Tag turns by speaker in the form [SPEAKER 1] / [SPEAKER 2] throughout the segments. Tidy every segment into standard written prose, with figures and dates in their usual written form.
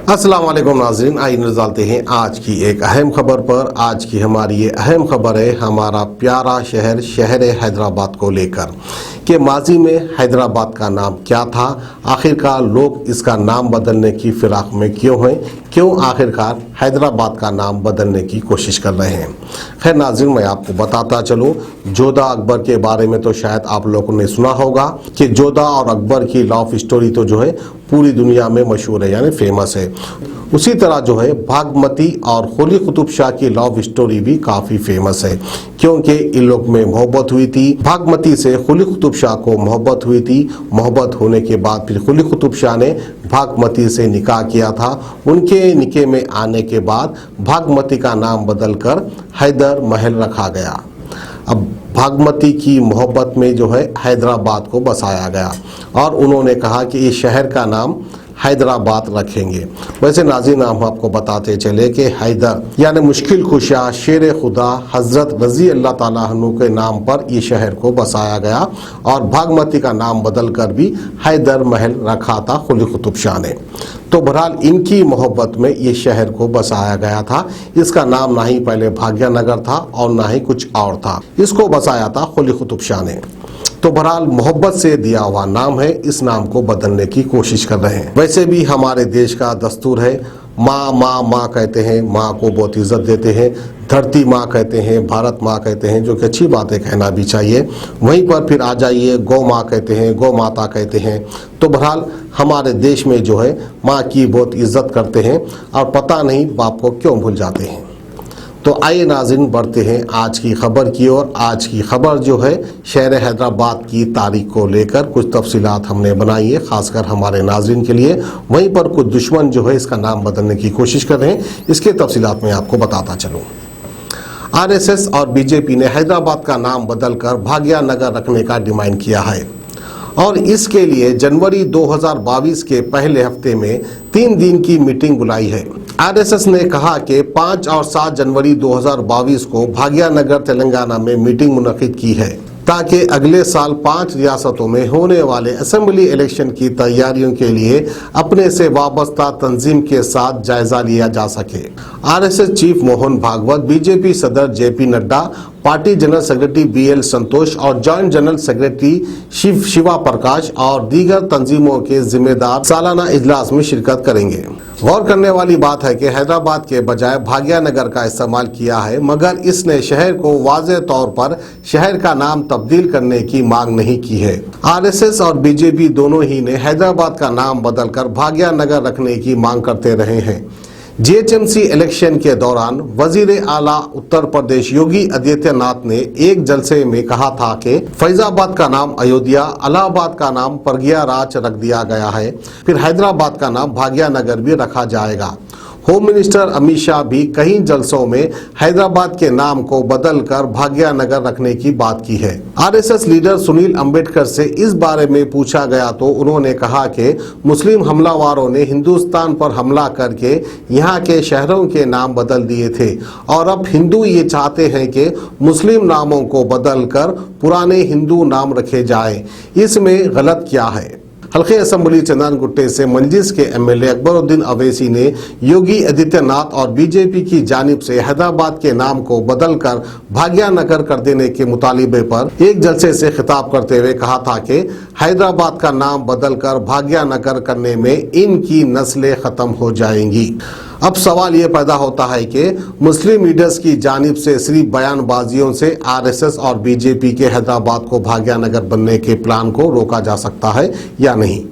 [SPEAKER 1] अस्सलाम वालेकुम नाज़रीन, आइए नज़र डालते हैं आज की एक अहम खबर पर। आज की हमारी ये अहम खबर है हमारा प्यारा शहर हैदराबाद को लेकर कि माजी में हैदराबाद का नाम क्या था, आखिरकार लोग इसका नाम बदलने की फिराक में क्यों हैं, क्यों आखिरकार हैदराबाद का नाम बदलने की कोशिश कर रहे हैं। खैर नाज़रीन, मैं आपको बताता चलूँ, जोधा अकबर के बारे में तो शायद आप लोगों ने सुना होगा कि जोधा और अकबर की लव स्टोरी तो जो है पूरी दुनिया में मशहूर है, यानी फेमस है। उसी तरह जो है भागमती और कुली कुतुब शाह की लव स्टोरी भी काफ़ी फेमस है, क्योंकि इन लोग में मोहब्बत हुई थी। भागमती से कुली कुतुब शाह को मोहब्बत हुई थी। मोहब्बत होने के बाद फिर कुली कुतुब शाह ने भागमती से निकाह किया था। उनके निकाह में आने के बाद भागमती का नाम बदलकर हैदर महल रखा गया। अब भागमती की मोहब्बत में जो है हैदराबाद को बसाया गया और उन्होंने कहा कि इस शहर का नाम हैदराबाद रखेंगे। वैसे नाज़रीन, हम आपको बताते चले कि हैदर यानी मुश्किल कुशा शेर खुदा हज़रत रज़ी अल्लाह ताला अन्हु के नाम पर ये शहर को बसाया गया और भागमती का नाम बदल कर भी हैदर महल रखा था कुली कुतुब शाह ने। तो बहरहाल इनकी मोहब्बत में ये शहर को बसाया गया था। इसका नाम ना ही पहले भाग्य नगर था और ना ही कुछ और था, इसको बसाया था कुली कुतुब शाह ने। तो बहरहाल मोहब्बत से दिया हुआ नाम है, इस नाम को बदलने की कोशिश कर रहे हैं। वैसे भी हमारे देश का दस्तूर है, माँ माँ माँ कहते हैं, माँ को बहुत इज्जत देते हैं। धरती माँ कहते हैं, भारत माँ कहते हैं, जो कि अच्छी बात है, कहना भी चाहिए। वहीं पर फिर आ जाइए गौ माँ कहते हैं, गौ माता कहते हैं। तो बहरहाल हमारे देश में जो है माँ की बहुत इज्जत करते हैं और पता नहीं बाप को क्यों भूल जाते हैं। तो आइए नाज़रीन, बढ़ते हैं आज की खबर की ओर। आज की खबर जो है शहर हैदराबाद की तारीख को लेकर कुछ तफसीलात हमने बनाई है, खासकर हमारे नाज़रीन के लिए। वहीं पर कुछ दुश्मन जो है इसका नाम बदलने की कोशिश कर रहे हैं, इसके तफसीलात में आपको बताता चलूँ। आरएसएस और बीजेपी ने हैदराबाद का नाम बदलकर भाग्य नगर रखने का डिमांड किया है और इसके लिए जनवरी 2022 के पहले हफ्ते में 3 दिन की मीटिंग बुलाई है। आरएसएस ने कहा कि 5 और 7 जनवरी 2022 को भाग्य नगर तेलंगाना में मीटिंग मुनक्किद की है ताकि अगले साल 5 रियासतों में होने वाले असेंबली इलेक्शन की तैयारियों के लिए अपने से वाबस्ता तंजीम के साथ जायजा लिया जा सके। आरएसएस चीफ मोहन भागवत, बीजेपी सदर JP Nadda, party general secretary BL Santosh और joint general secretary Shiva Prakash और दीगर तंजीमों के जिम्मेदार सालाना इजलास में शिरकत करेंगे। गौर करने वाली बात है कि हैदराबाद के बजाय भाग्य नगर का इस्तेमाल किया है, मगर इसने शहर को वाज़ेह तौर पर शहर का नाम तब्दील करने की मांग नहीं की है। आरएसएस और बीजेपी दोनों ही ने हैदराबाद का नाम बदलकर भाग्य नगर रखने की मांग करते रहे हैं। जीएचएमसी इलेक्शन के दौरान वजीर आला उत्तर प्रदेश योगी आदित्यनाथ ने एक जलसे में कहा था कि फैजाबाद का नाम अयोध्या, इलाहाबाद का नाम प्रयागराज रख दिया गया है, फिर हैदराबाद का नाम भाग्य नगर भी रखा जाएगा। होम मिनिस्टर अमित शाह भी कई जलसों में हैदराबाद के नाम को बदलकर भाग्य नगर रखने की बात की है। आरएसएस लीडर सुनील अंबेडकर से इस बारे में पूछा गया तो उन्होंने कहा कि मुस्लिम हमलावरों ने हिंदुस्तान पर हमला करके यहाँ के शहरों के नाम बदल दिए थे और अब हिंदू ये चाहते हैं कि मुस्लिम नामों को बदलकर पुराने हिंदू नाम रखे जाए, इसमें गलत क्या है। हल्के असेंबली चंदनगुट्टे से मंजिस के एमएलए अकबरुद्दीन अवैसी ने योगी आदित्यनाथ और बीजेपी की जानिब से हैदराबाद के नाम को बदलकर भाग्य नगर कर देने के मुतालिबे पर एक जलसे से खिताब करते हुए कहा था कि हैदराबाद का नाम बदलकर भाग्य नगर करने में इनकी नस्लें खत्म हो जाएंगी। अब सवाल ये पैदा होता है कि मुस्लिम लीडर्स की जानिब से सिर्फ बयानबाजियों से आरएसएस और बीजेपी के हैदराबाद को भाग्य नगर बनने के प्लान को रोका जा सकता है या नहीं।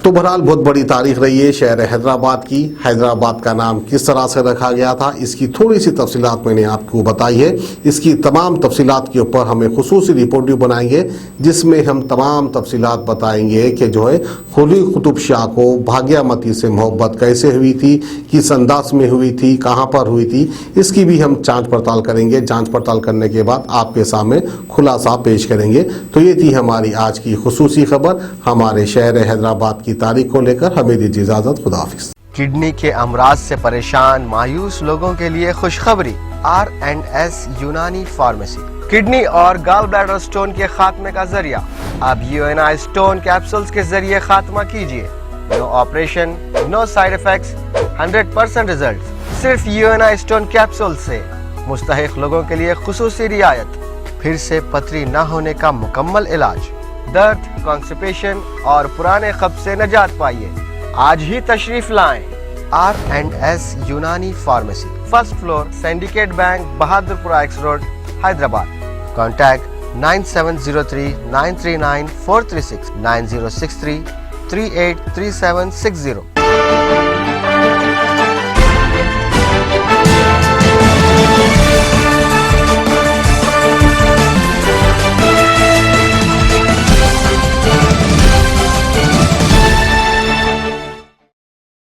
[SPEAKER 1] तो बहरहाल बहुत बड़ी तारीख रही है शहर हैदराबाद की। हैदराबाद का नाम किस तरह से रखा गया था, इसकी थोड़ी सी तफसीलात मैंने आपको बताई है। इसकी तमाम तफसीलात के ऊपर हमें खुसूसी रिपोर्ट भी बनाएंगे, जिसमें हम तमाम तफसीलात बताएंगे कि जो है कुली कुतुब शाह को भाग्यमती से मोहब्बत कैसे हुई थी, किस अंदाज में हुई थी, कहाँ पर हुई थी, इसकी भी हम जाँच पड़ताल करेंगे। जाँच पड़ताल करने के बाद आपके सामने खुलासा पेश करेंगे। तो ये थी हमारी आज की खुसूसी खबर हमारे शहर हैदराबाद की तारीख को लेकर। हमें दीजिए इजाजत, खुदा हाफिज।
[SPEAKER 2] किडनी के अमराज से परेशान मायूस लोगों के लिए खुशखबरी, R&S यूनानी फार्मेसी किडनी और गॉल ब्लैडर स्टोन के खात्मे का जरिया। अब UNI स्टोन कैप्सूल्स के जरिए खात्मा कीजिए। No operation, no side effects, 100% result. सिर्फ यूएनआई स्टोन कैप्सूल से मुस्तहिक लोगों के लिए खुसूसी रियायत। फिर से पथरी न होने का मुकम्मल इलाज। दर्द, कॉन्स्टिपेशन और पुराने कब्ज से निजात पाइए। आज ही तशरीफ लाएं। R&S यूनानी pharmacy, first floor, syndicate bank, Bahadurpura x road, Hyderabad. Contact 9703-939-436, 9063-383760।